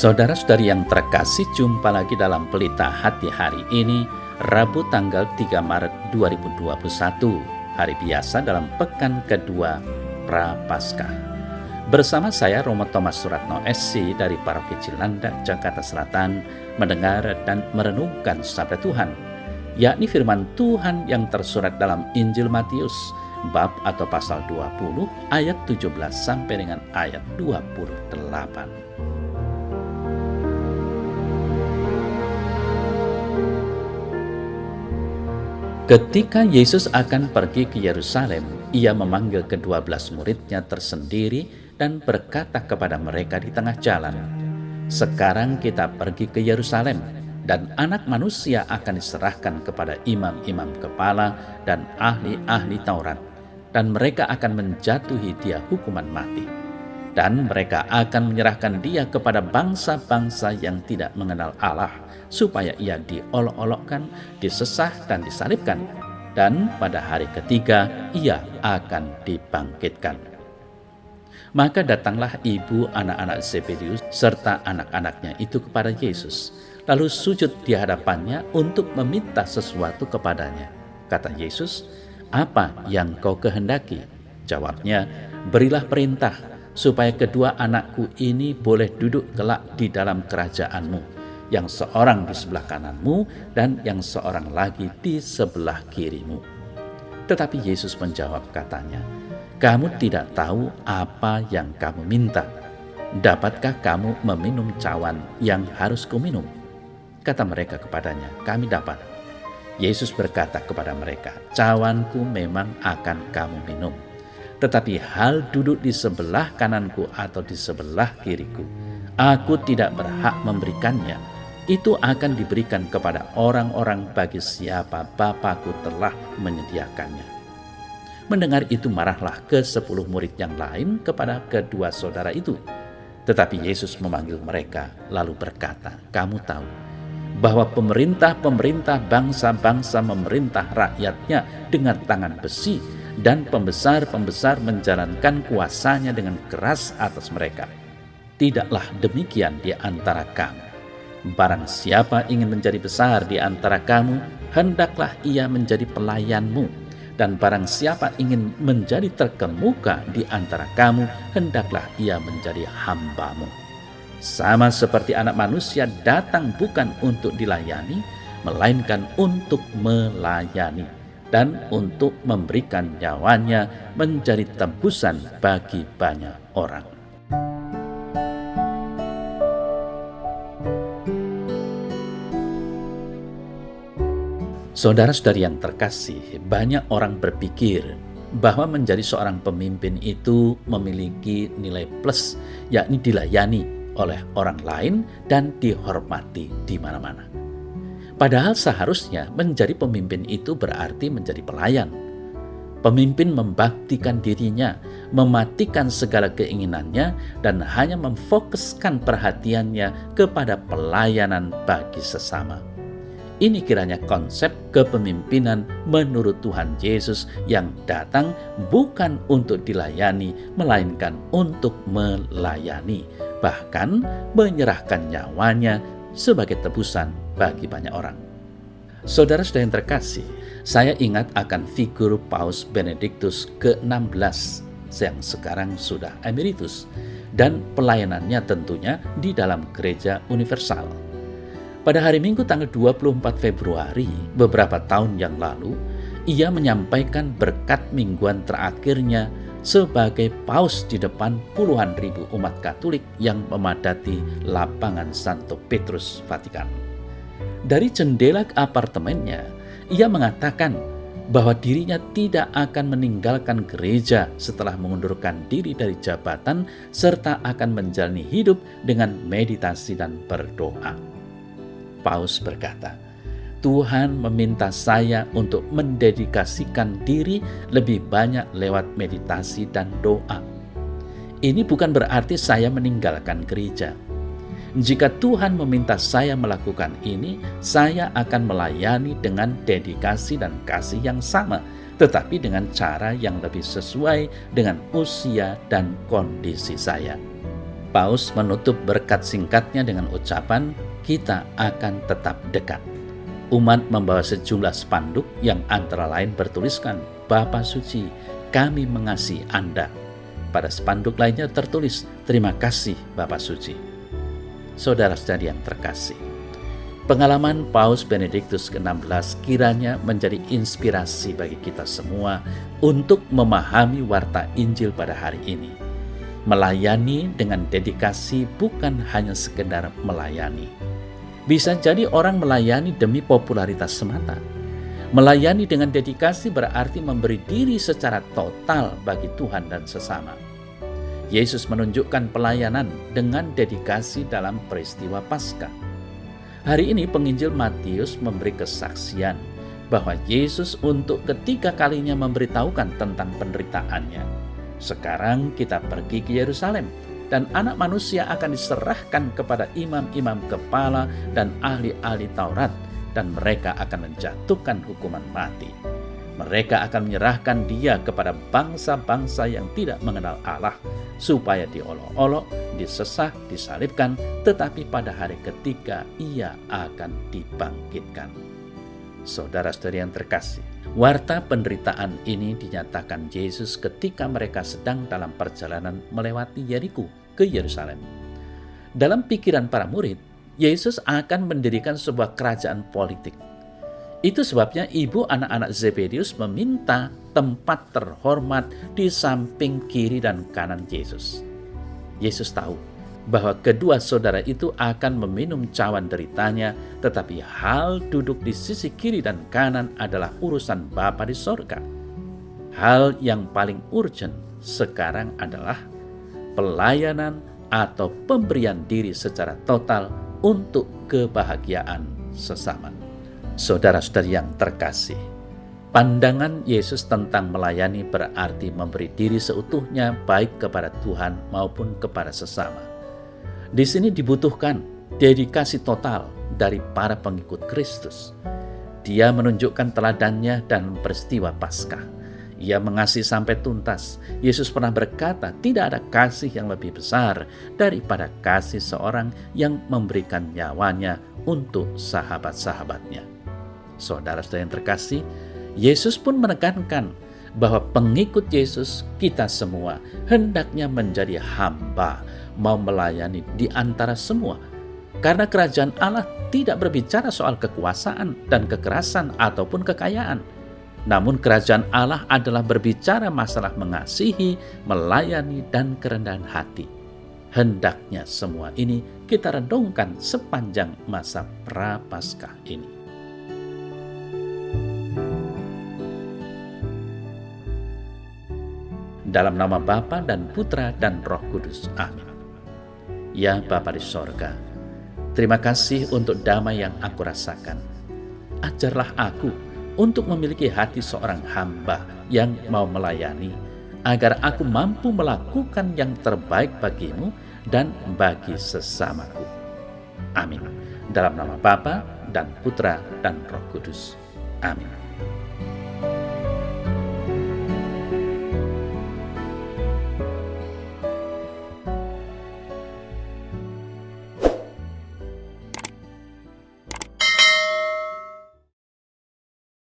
Saudara-saudari yang terkasih, jumpa lagi dalam Pelita Hati hari ini, Rabu tanggal 3 Maret 2021, hari biasa dalam pekan kedua Prapaskah. Bersama saya Romo Thomas Suratno SC dari Paroki Cilandak, Jakarta Selatan, mendengar dan merenungkan sabda Tuhan, yakni firman Tuhan yang tersurat dalam Injil Matius, bab atau pasal 20 ayat 17 sampai dengan ayat 28. Ketika Yesus akan pergi ke Yerusalem, ia memanggil ke-12 muridnya tersendiri dan berkata kepada mereka di tengah jalan, "Sekarang kita pergi ke Yerusalem, dan Anak Manusia akan diserahkan kepada imam-imam kepala dan ahli-ahli Taurat, dan mereka akan menjatuhi dia hukuman mati. Dan mereka akan menyerahkan dia kepada bangsa-bangsa yang tidak mengenal Allah, supaya ia diolok-olokkan, disesah dan disalibkan. Dan pada hari ketiga ia akan dibangkitkan." Maka datanglah ibu anak-anak Zebedius serta anak-anaknya itu kepada Yesus, lalu sujud di hadapannya untuk meminta sesuatu kepadanya. Kata Yesus, "Apa yang kau kehendaki?" Jawabnya, "Berilah perintah supaya kedua anakku ini boleh duduk kelak di dalam kerajaanmu, yang seorang di sebelah kananmu dan yang seorang lagi di sebelah kirimu." Tetapi Yesus menjawab katanya, "Kamu tidak tahu apa yang kamu minta. Dapatkah kamu meminum cawan yang harus kuminum?" Kata mereka kepadanya, "Kami dapat." Yesus berkata kepada mereka, "Cawanku memang akan kamu minum. Tetapi hal duduk di sebelah kananku atau di sebelah kiriku, aku tidak berhak memberikannya. Itu akan diberikan kepada orang-orang bagi siapa Bapa-Ku telah menyediakannya." Mendengar itu marahlah ke-10 murid yang lain kepada kedua saudara itu. Tetapi Yesus memanggil mereka lalu berkata, "Kamu tahu bahwa pemerintah-pemerintah bangsa-bangsa memerintah rakyatnya dengan tangan besi, dan pembesar-pembesar menjalankan kuasanya dengan keras atas mereka. Tidaklah demikian di antara kamu. Barang siapa ingin menjadi besar di antara kamu, hendaklah ia menjadi pelayanmu. Dan barang siapa ingin menjadi terkemuka di antara kamu, hendaklah ia menjadi hambamu. Sama seperti Anak Manusia datang bukan untuk dilayani, melainkan untuk melayani, dan untuk memberikan nyawanya menjadi tebusan bagi banyak orang." Saudara-saudari yang terkasih, banyak orang berpikir bahwa menjadi seorang pemimpin itu memiliki nilai plus, yakni dilayani oleh orang lain dan dihormati di mana-mana. Padahal seharusnya menjadi pemimpin itu berarti menjadi pelayan. Pemimpin membaktikan dirinya, mematikan segala keinginannya, dan hanya memfokuskan perhatiannya kepada pelayanan bagi sesama. Ini kiranya konsep kepemimpinan menurut Tuhan Yesus yang datang bukan untuk dilayani, melainkan untuk melayani, bahkan menyerahkan nyawanya sebagai tebusan bagi banyak orang. Saudara-saudara yang terkasih, saya ingat akan figur Paus Benediktus ke-16 yang sekarang sudah emeritus, dan pelayanannya tentunya di dalam Gereja Universal. Pada hari Minggu tanggal 24 Februari beberapa tahun yang lalu, ia menyampaikan berkat mingguan terakhirnya sebagai paus di depan puluhan ribu umat Katolik yang memadati lapangan Santo Petrus, Vatikan. Dari jendela apartemennya, ia mengatakan bahwa dirinya tidak akan meninggalkan gereja setelah mengundurkan diri dari jabatan, serta akan menjalani hidup dengan meditasi dan berdoa. Paus berkata, "Tuhan meminta saya untuk mendedikasikan diri lebih banyak lewat meditasi dan doa. Ini bukan berarti saya meninggalkan gereja. Jika Tuhan meminta saya melakukan ini, saya akan melayani dengan dedikasi dan kasih yang sama, tetapi dengan cara yang lebih sesuai dengan usia dan kondisi saya." Paus menutup berkat singkatnya dengan ucapan, "Kita akan tetap dekat." Umat membawa sejumlah spanduk yang antara lain bertuliskan, "Bapa Suci, kami mengasihi Anda." Pada spanduk lainnya tertulis, "Terima kasih Bapa Suci." Saudara-saudari yang terkasih, pengalaman Paus Benediktus ke-16 kiranya menjadi inspirasi bagi kita semua untuk memahami warta Injil pada hari ini. Melayani dengan dedikasi bukan hanya sekedar melayani. Bisa jadi orang melayani demi popularitas semata. Melayani dengan dedikasi berarti memberi diri secara total bagi Tuhan dan sesama. Yesus menunjukkan pelayanan dengan dedikasi dalam peristiwa Paskah. Hari ini penginjil Matius memberi kesaksian bahwa Yesus untuk ketiga kalinya memberitahukan tentang penderitaannya. Sekarang kita pergi ke Yerusalem, dan Anak Manusia akan diserahkan kepada imam-imam kepala dan ahli-ahli Taurat, dan mereka akan menjatuhkan hukuman mati. Mereka akan menyerahkan Dia kepada bangsa-bangsa yang tidak mengenal Allah, supaya diolok-olok, disesah, disalibkan, tetapi pada hari ketiga Ia akan dibangkitkan. Saudara-saudari yang terkasih, warta penderitaan ini dinyatakan Yesus ketika mereka sedang dalam perjalanan melewati Yeriko ke Yerusalem. Dalam pikiran para murid, Yesus akan mendirikan sebuah kerajaan politik. Itu sebabnya ibu anak-anak Zebedius meminta tempat terhormat di samping kiri dan kanan Yesus. Yesus tahu bahwa kedua saudara itu akan meminum cawan deritanya, tetapi hal duduk di sisi kiri dan kanan adalah urusan Bapa di sorga. Hal yang paling urgent sekarang adalah pelayanan atau pemberian diri secara total untuk kebahagiaan sesama. Saudara-saudari yang terkasih, pandangan Yesus tentang melayani berarti memberi diri seutuhnya baik kepada Tuhan maupun kepada sesama. Di sini dibutuhkan dedikasi total dari para pengikut Kristus. Dia menunjukkan teladannya dan peristiwa Paskah. Ia mengasihi sampai tuntas. Yesus pernah berkata, tidak ada kasih yang lebih besar daripada kasih seorang yang memberikan nyawanya untuk sahabat-sahabatnya. Saudara-saudara yang terkasih, Yesus pun menekankan bahwa pengikut Yesus, kita semua hendaknya menjadi hamba, mau melayani di antara semua. Karena kerajaan Allah tidak berbicara soal kekuasaan dan kekerasan ataupun kekayaan. Namun kerajaan Allah adalah berbicara masalah mengasihi, melayani, dan kerendahan hati. Hendaknya semua ini kita renungkan sepanjang masa Prapaskah ini. Dalam nama Bapa dan Putra dan Roh Kudus. Amin. Ya Bapa di sorga, terima kasih untuk damai yang aku rasakan. Ajarlah aku untuk memiliki hati seorang hamba yang mau melayani, agar aku mampu melakukan yang terbaik bagimu dan bagi sesamaku. Amin. Dalam nama Bapa dan Putra dan Roh Kudus. Amin.